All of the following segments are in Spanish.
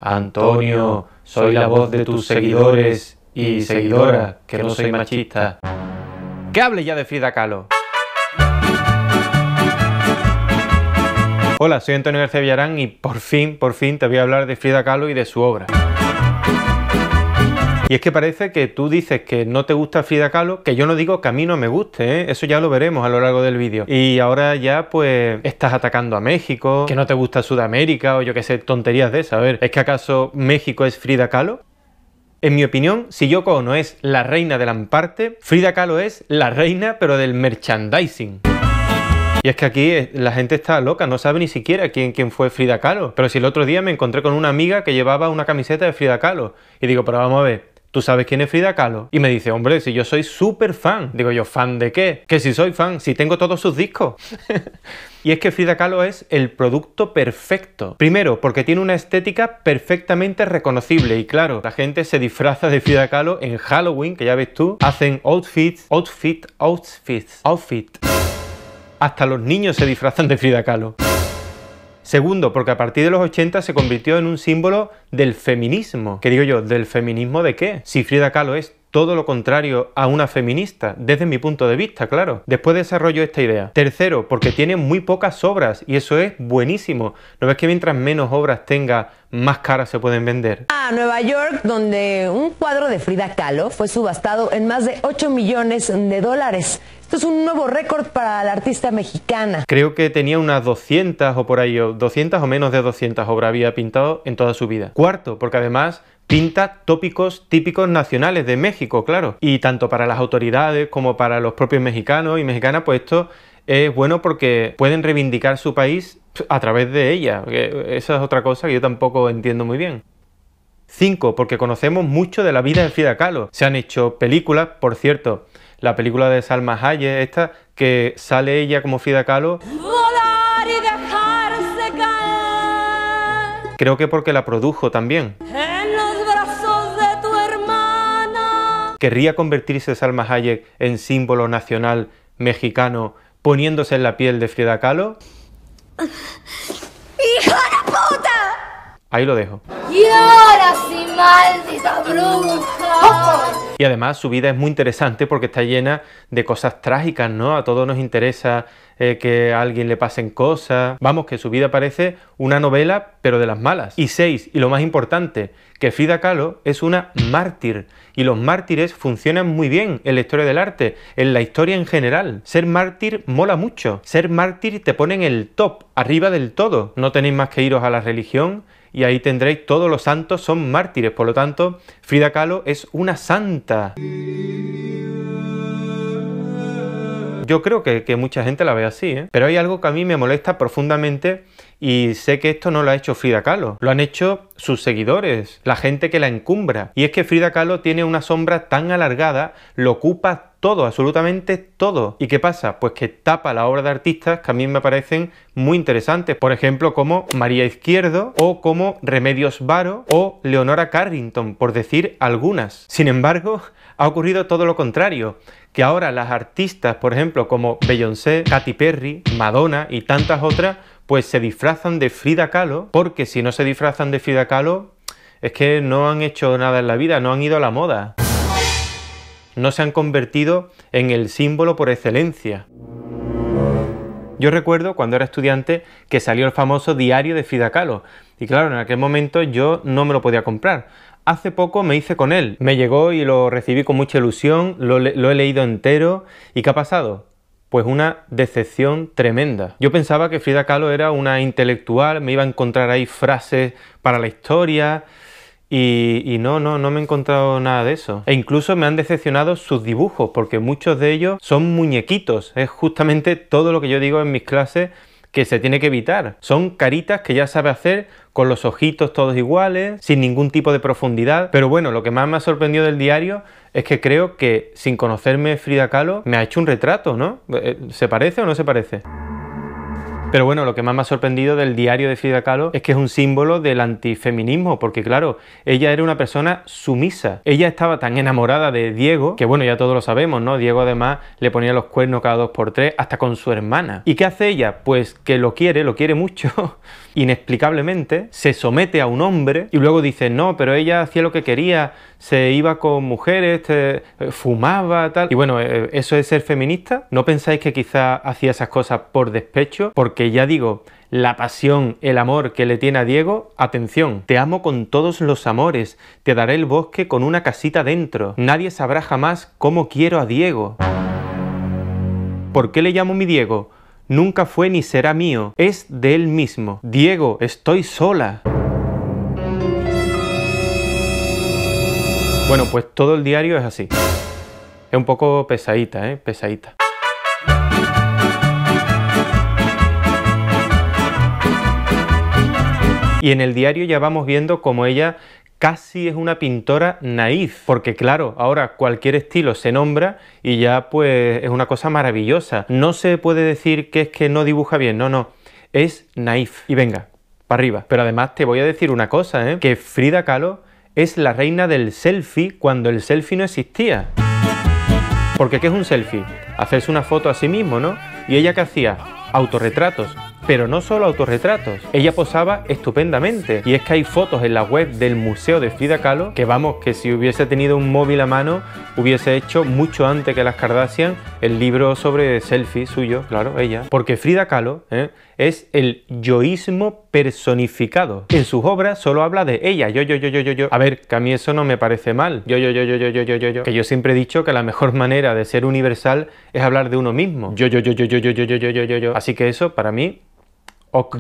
Antonio, soy la voz de tus seguidores y seguidoras, que no soy machista. ¡Que hable ya de Frida Kahlo! Hola, soy Antonio García Villarán y por fin te voy a hablar de Frida Kahlo y de su obra. Y es que parece que tú dices que no te gusta Frida Kahlo, que yo no digo que a mí no me guste, ¿eh? Eso ya lo veremos a lo largo del vídeo. Y ahora ya pues estás atacando a México, que no te gusta Sudamérica o yo qué sé, tonterías de esas. A ver, ¿es que acaso México es Frida Kahlo? En mi opinión, si Yoko Ono es la reina del amparte, Frida Kahlo es la reina pero del merchandising. Y es que aquí la gente está loca, no sabe ni siquiera quién fue Frida Kahlo. Pero si el otro día me encontré con una amiga que llevaba una camiseta de Frida Kahlo. Y digo, pero vamos a ver, ¿tú sabes quién es Frida Kahlo? Y me dice, hombre, si yo soy súper fan. Digo yo, ¿fan de qué? Que si soy fan, si tengo todos sus discos. Y es que Frida Kahlo es el producto perfecto. Primero, porque tiene una estética perfectamente reconocible. Y claro, la gente se disfraza de Frida Kahlo en Halloween, que ya ves tú. Hacen outfits. Hasta los niños se disfrazan de Frida Kahlo. Segundo, porque a partir de los 80 se convirtió en un símbolo del feminismo. ¿Qué digo yo? ¿Del feminismo de qué? Si Frida Kahlo es todo lo contrario a una feminista, desde mi punto de vista, claro. Después desarrollo esta idea. Tercero, porque tiene muy pocas obras y eso es buenísimo. ¿No ves que mientras menos obras tenga, más caras se pueden vender? A Nueva York, donde un cuadro de Frida Kahlo fue subastado en más de 8 millones de dólares. Esto es un nuevo récord para la artista mexicana. Creo que tenía unas 200 o por ahí, o 200 o menos de 200 obras había pintado en toda su vida. Cuarto, porque además pinta tópicos típicos nacionales de México, claro. Y tanto para las autoridades como para los propios mexicanos y mexicanas, pues esto es bueno porque pueden reivindicar su país a través de ella. Esa es otra cosa que yo tampoco entiendo muy bien. 5, porque conocemos mucho de la vida de Frida Kahlo. Se han hecho películas, por cierto, la película de Salma Hayek, esta, que sale ella como Frida Kahlo. Volar y dejarse caer. Creo que porque la produjo también. En los brazos de tu hermana. ¿Querría convertirse Salma Hayek en símbolo nacional mexicano poniéndose en la piel de Frida Kahlo? ¡Hijo de puta! Ahí lo dejo. Y ahora sí, maldita bruja. Y además su vida es muy interesante porque está llena de cosas trágicas, ¿no? A todos nos interesa que a alguien le pasen cosas. Vamos, que su vida parece una novela, pero de las malas. Y 6, y lo más importante, que Frida Kahlo es una mártir. Y los mártires funcionan muy bien en la historia del arte, en la historia en general. Ser mártir mola mucho. Ser mártir te pone en el top, arriba del todo. No tenéis más que iros a la religión y ahí tendréis todos los santos son mártires. Por lo tanto, Frida Kahlo es una santa. Yo creo que mucha gente la ve así, ¿eh? Pero hay algo que a mí me molesta profundamente y sé que esto no lo ha hecho Frida Kahlo. Lo han hecho sus seguidores, la gente que la encumbra. Y es que Frida Kahlo tiene una sombra tan alargada, lo ocupa todo, absolutamente todo. ¿Y qué pasa? Pues que tapa la obra de artistas que a mí me parecen muy interesantes. Por ejemplo, como María Izquierdo o como Remedios Varo o Leonora Carrington, por decir algunas. Sin embargo, ha ocurrido todo lo contrario, que ahora las artistas, por ejemplo, como Beyoncé, Katy Perry, Madonna y tantas otras, pues se disfrazan de Frida Kahlo, porque si no se disfrazan de Frida Kahlo, es que no han hecho nada en la vida, no han ido a la moda. No se han convertido en el símbolo por excelencia. Yo recuerdo cuando era estudiante que salió el famoso diario de Frida Kahlo, y claro, en aquel momento yo no me lo podía comprar. Hace poco me hice con él, me llegó y lo recibí con mucha ilusión, lo he leído entero, ¿y qué ha pasado? Pues una decepción tremenda. Yo pensaba que Frida Kahlo era una intelectual, me iba a encontrar ahí frases para la historia y no me he encontrado nada de eso. E incluso me han decepcionado sus dibujos, porque muchos de ellos son muñequitos. Es justamente todo lo que yo digo en mis clases que se tiene que evitar. Son caritas que ya sabe hacer con los ojitos todos iguales, sin ningún tipo de profundidad. Pero bueno, lo que más me ha sorprendido del diario es que creo que, sin conocerme Frida Kahlo, me ha hecho un retrato, ¿no? ¿Se parece o no se parece? Pero bueno, lo que más me ha sorprendido del diario de Frida Kahlo es que es un símbolo del antifeminismo, porque claro, ella era una persona sumisa. Ella estaba tan enamorada de Diego, que bueno, ya todos lo sabemos, ¿no? Diego además le ponía los cuernos cada 2 por 3, hasta con su hermana. ¿Y qué hace ella? Pues que lo quiere mucho. inexplicablemente se somete a un hombre y luego dice, no, pero ella hacía lo que quería, se iba con mujeres, fumaba, tal. Y bueno, ¿eso es ser feminista? ¿No pensáis que quizá hacía esas cosas por despecho? Porque ya digo, la pasión, el amor que le tiene a Diego, atención, te amo con todos los amores, te daré el bosque con una casita dentro, nadie sabrá jamás cómo quiero a Diego. ¿Por qué le llamo mi Diego? Nunca fue ni será mío, es de él mismo. Diego, estoy sola. Bueno, pues todo el diario es así. Es un poco pesadita, pesadita. Y en el diario ya vamos viendo cómo ella casi es una pintora naif, porque claro, ahora cualquier estilo se nombra y ya pues es una cosa maravillosa. No se puede decir que es que no dibuja bien, no, no, es naif. Y venga, para arriba. Pero además te voy a decir una cosa, que Frida Kahlo es la reina del selfie cuando el selfie no existía. Porque ¿qué es un selfie? Hacerse una foto a sí mismo, ¿no? ¿Y ella qué hacía? Autorretratos. Pero no solo autorretratos, ella posaba estupendamente. Y es que hay fotos en la web del Museo de Frida Kahlo que vamos, que si hubiese tenido un móvil a mano hubiese hecho mucho antes que las Kardashian el libro sobre selfie suyo, claro, ella. Porque Frida Kahlo es el yoísmo personificado. En sus obras solo habla de ella, yo. A ver, que a mí eso no me parece mal. Yo. Que yo siempre he dicho que la mejor manera de ser universal es hablar de uno mismo. Yo. Así que eso, para mí,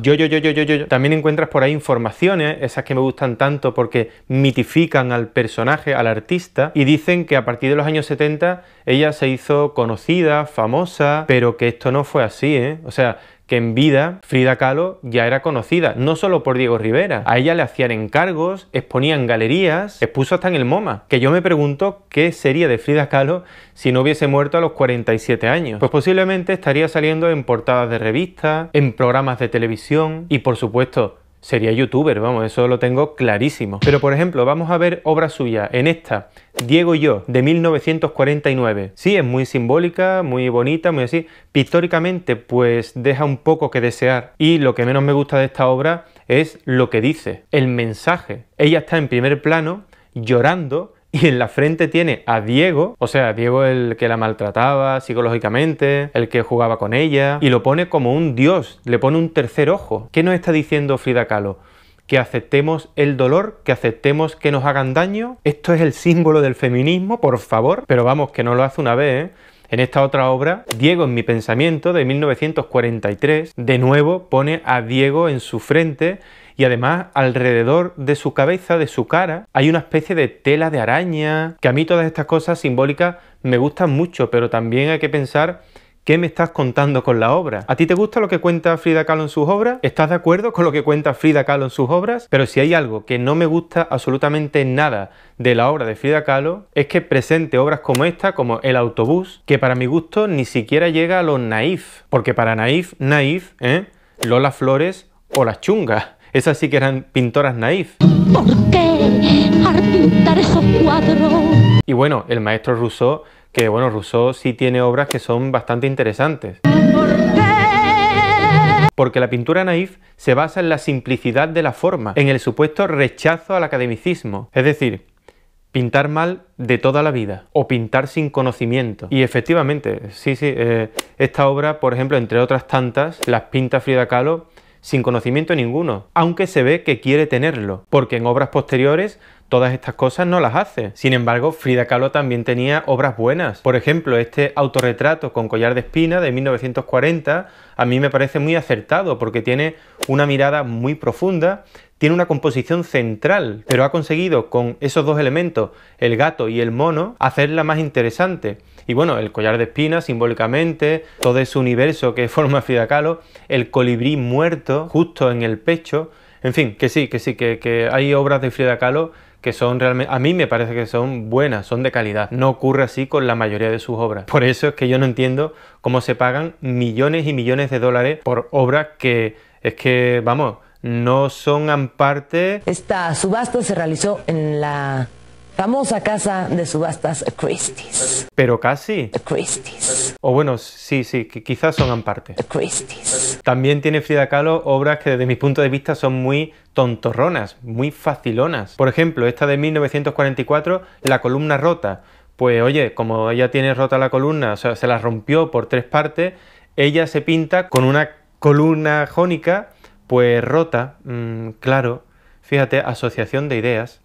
yo. También encuentras por ahí informaciones, esas que me gustan tanto porque mitifican al personaje, al artista, y dicen que a partir de los años 70 ella se hizo conocida, famosa, pero que esto no fue así, O sea, que en vida Frida Kahlo ya era conocida, no solo por Diego Rivera. A ella le hacían encargos, exponía en galerías, expuso hasta en el MoMA. Que yo me pregunto qué sería de Frida Kahlo si no hubiese muerto a los 47 años. Pues posiblemente estaría saliendo en portadas de revistas, en programas de televisión y por supuesto sería youtuber, vamos, eso lo tengo clarísimo. Pero por ejemplo, vamos a ver obra suya en esta, Diego y yo, de 1949. Sí, es muy simbólica, muy bonita, muy así. Pictóricamente, pues deja un poco que desear. Y lo que menos me gusta de esta obra es lo que dice, el mensaje. Ella está en primer plano, llorando, y en la frente tiene a Diego, o sea, Diego el que la maltrataba psicológicamente, el que jugaba con ella, y lo pone como un dios, le pone un tercer ojo. ¿Qué nos está diciendo Frida Kahlo? ¿Que aceptemos el dolor? ¿Que aceptemos que nos hagan daño? ¿Esto es el símbolo del feminismo, por favor? Pero vamos, que no lo hace una vez, En esta otra obra, Diego en mi pensamiento, de 1943, de nuevo pone a Diego en su frente y además alrededor de su cabeza, de su cara, hay una especie de tela de araña, que a mí todas estas cosas simbólicas me gustan mucho, pero también hay que pensar ¿qué me estás contando con la obra? ¿A ti te gusta lo que cuenta Frida Kahlo en sus obras? ¿Estás de acuerdo con lo que cuenta Frida Kahlo en sus obras? Pero si hay algo que no me gusta absolutamente nada de la obra de Frida Kahlo, es que presente obras como esta, como El autobús, que para mi gusto ni siquiera llega a lo naif. Porque para naif, Lola Flores o Las Chungas. Esas sí que eran pintoras naif. ¿Por qué al pintar esos cuadros? Y bueno, el maestro Rousseau, que bueno, Rousseau sí tiene obras que son bastante interesantes. ¿Por qué? Porque la pintura naif se basa en la simplicidad de la forma, en el supuesto rechazo al academicismo. Es decir, pintar mal de toda la vida, o pintar sin conocimiento. Y efectivamente, esta obra, por ejemplo, entre otras tantas, las pinta Frida Kahlo sin conocimiento ninguno, aunque se ve que quiere tenerlo, porque en obras posteriores todas estas cosas no las hace. Sin embargo, Frida Kahlo también tenía obras buenas. Por ejemplo, este autorretrato con collar de espina de 1940 a mí me parece muy acertado porque tiene una mirada muy profunda, tiene una composición central, pero ha conseguido con esos dos elementos, el gato y el mono, hacerla más interesante. Y bueno, el collar de espinas simbólicamente, todo ese universo que forma Frida Kahlo, el colibrí muerto justo en el pecho, en fin, que hay obras de Frida Kahlo que son realmente, a mí me parece que son buenas, son de calidad. No ocurre así con la mayoría de sus obras. Por eso es que yo no entiendo cómo se pagan millones y millones de dólares por obras que, es que, vamos, no son en parte... Esta subasta se realizó en la famosa casa de subastas Christie's. Pero casi. Christie's. O bueno, sí, que quizás son en parte. Christie's. También tiene Frida Kahlo obras que desde mi punto de vista son muy tontorronas, muy facilonas. Por ejemplo, esta de 1944, La columna rota. Pues oye, como ella tiene rota la columna, o sea, se la rompió por 3 partes, ella se pinta con una columna jónica, pues rota, claro. Fíjate, asociación de ideas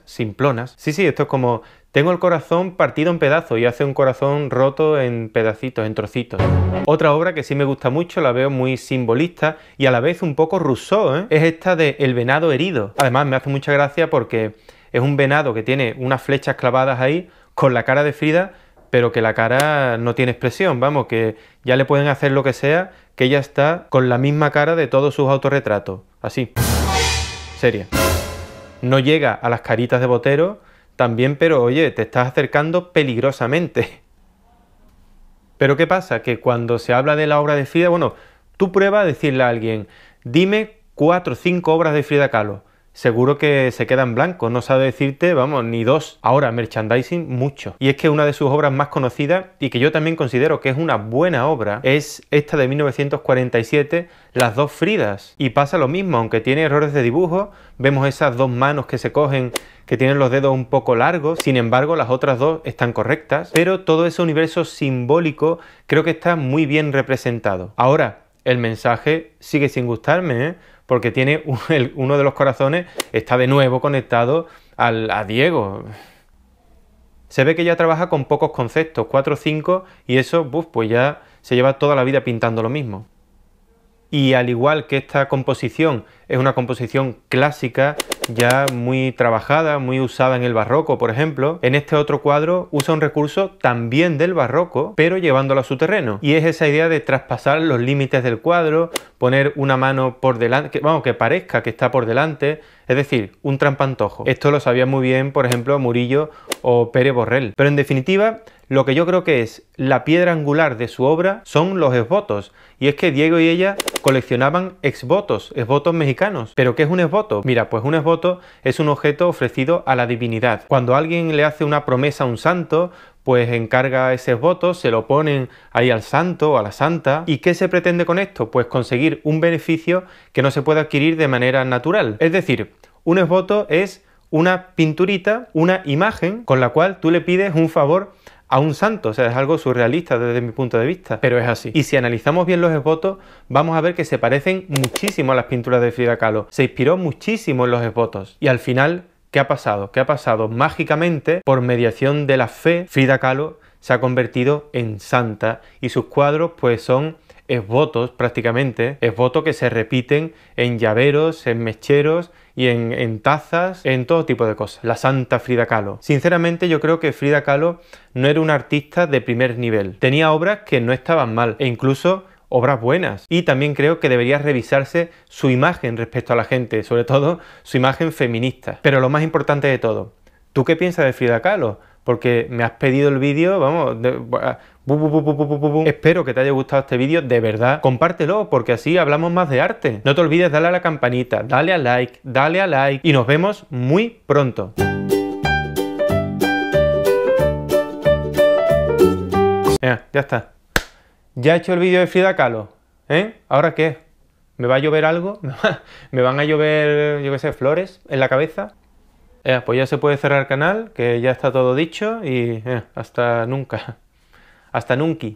simplonas. Sí, esto es como, tengo el corazón partido en pedazos y hace un corazón roto en pedacitos, en trocitos. Otra obra que sí me gusta mucho, la veo muy simbolista y a la vez un poco Rousseau, ¿eh? Es esta de El venado herido. Además me hace mucha gracia porque es un venado que tiene unas flechas clavadas ahí con la cara de Frida, pero que la cara no tiene expresión, vamos, que ya le pueden hacer lo que sea, que ella está con la misma cara de todos sus autorretratos, así. Seria. No llega a las caritas de Botero también, pero oye, te estás acercando peligrosamente. Pero ¿qué pasa? Que cuando se habla de la obra de Frida, bueno, tú prueba a decirle a alguien, dime 4 o 5 obras de Frida Kahlo. Seguro que se queda en blanco, no sabe decirte, vamos, ni 2. Ahora, merchandising, mucho. Y es que una de sus obras más conocidas, y que yo también considero que es una buena obra, es esta de 1947, Las dos Fridas. Y pasa lo mismo, aunque tiene errores de dibujo, vemos esas 2 manos que se cogen, que tienen los dedos un poco largos, sin embargo las otras 2 están correctas, pero todo ese universo simbólico creo que está muy bien representado. Ahora, el mensaje sigue sin gustarme, ¿eh? Porque tiene uno de los corazones, está de nuevo conectado a Diego. Se ve que ella trabaja con pocos conceptos, 4 o 5, y eso pues ya se lleva toda la vida pintando lo mismo. Y al igual que esta composición es una composición clásica, ya muy trabajada, muy usada en el barroco, por ejemplo, en este otro cuadro usa un recurso también del barroco, pero llevándolo a su terreno. Y es esa idea de traspasar los límites del cuadro, poner una mano por delante, que parezca que está por delante, es decir, un trampantojo. Esto lo sabía muy bien, por ejemplo, Murillo o Pere Borrell. Pero en definitiva, lo que yo creo que es la piedra angular de su obra son los esbotos. Y es que Diego y ella coleccionaban exvotos mexicanos. ¿Pero qué es un exvoto? Mira, pues un exvoto es un objeto ofrecido a la divinidad. Cuando alguien le hace una promesa a un santo, pues encarga ese exvoto, se lo ponen ahí al santo o a la santa. ¿Y qué se pretende con esto? Pues conseguir un beneficio que no se puede adquirir de manera natural. Es decir, un exvoto es una pinturita, una imagen con la cual tú le pides un favor a un santo, o sea, es algo surrealista desde mi punto de vista, pero es así. Y si analizamos bien los esbotos, vamos a ver que se parecen muchísimo a las pinturas de Frida Kahlo. Se inspiró muchísimo en los esbotos. Y al final, ¿qué ha pasado? ¿Qué ha pasado? Mágicamente, por mediación de la fe, Frida Kahlo se ha convertido en santa y sus cuadros pues son esbotos prácticamente, esbotos que se repiten en llaveros, en mecheros y en tazas, en todo tipo de cosas. La santa Frida Kahlo. Sinceramente yo creo que Frida Kahlo no era una artista de primer nivel. Tenía obras que no estaban mal e incluso obras buenas. Y también creo que debería revisarse su imagen respecto a la gente, sobre todo su imagen feminista. Pero lo más importante de todo, ¿tú qué piensas de Frida Kahlo? Porque me has pedido el vídeo, vamos, espero que te haya gustado este vídeo, de verdad, compártelo, porque así hablamos más de arte. No te olvides darle a la campanita, dale a like, y nos vemos muy pronto. Ya está. Ya he hecho el vídeo de Frida Kahlo, ¿eh? ¿Ahora qué? ¿Me va a llover algo? ¿Me van a llover, yo qué sé, flores en la cabeza? Pues ya se puede cerrar el canal, que ya está todo dicho y hasta nunca. Hasta nunca.